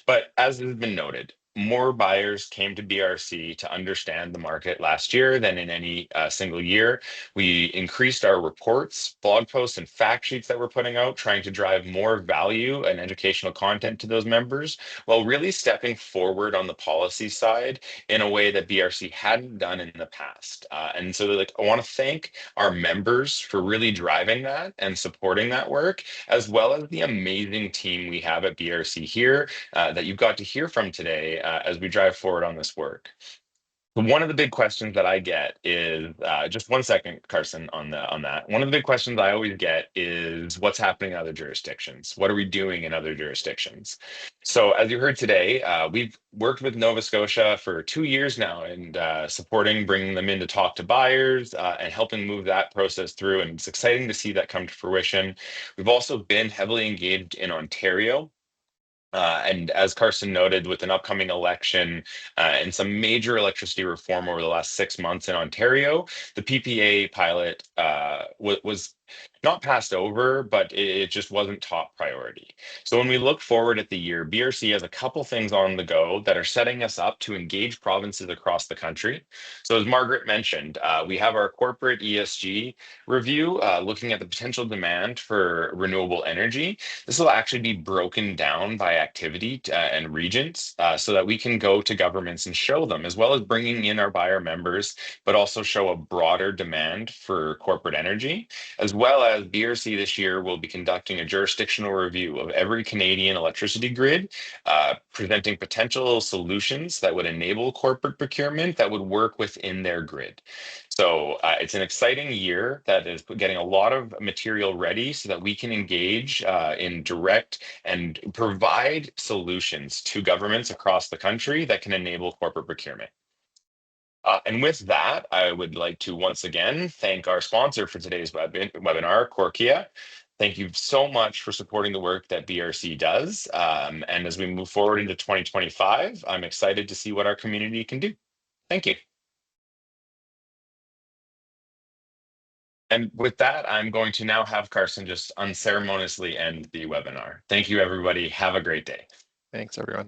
But as has been noted, more buyers came to BRC to understand the market last year than in any single year. We increased our reports, blog posts, and fact sheets that we're putting out, trying to drive more value and educational content to those members, while really stepping forward on the policy side in a way that BRC hadn't done in the past. And so I want to thank our members for really driving that and supporting that work, as well as the amazing team we have at BRC here that you've got to hear from today as we drive forward on this work. One of the big questions that I get is, just 1 second, Carson, on that. One of the big questions I always get is what's happening in other jurisdictions? What are we doing in other jurisdictions? So as you heard today, we've worked with Nova Scotia for 2 years now and supporting, bringing them in to talk to buyers and helping move that process through. And it's exciting to see that come to fruition. We've also been heavily engaged in Ontario. And as Carson noted, with an upcoming election and some major electricity reform over the last 6 months in Ontario, the PPA pilot was not passed over, but it just wasn't top priority. So when we look forward at the year, BRC has a couple things on the go that are setting us up to engage provinces across the country. So as Margaret mentioned, we have our corporate ESG review looking at the potential demand for renewable energy. This will actually be broken down by activity and regions so that we can go to governments and show them, as well as bringing in our buyer members, but also show a broader demand for corporate energy, as well as BRC this year will be conducting a jurisdictional review of every Canadian electricity grid, presenting potential solutions that would enable corporate procurement that would work within their grid. So it's an exciting year that is getting a lot of material ready so that we can engage in direct and provide solutions to governments across the country that can enable corporate procurement. And with that, I would like to once again thank our sponsor for today's webinar, Korkia. Thank you so much for supporting the work that BRC does. And as we move forward into 2025, I'm excited to see what our community can do. Thank you. And with that, I'm going to now have Carson just unceremoniously end the webinar. Thank you, everybody. Have a great day.
Thanks, everyone.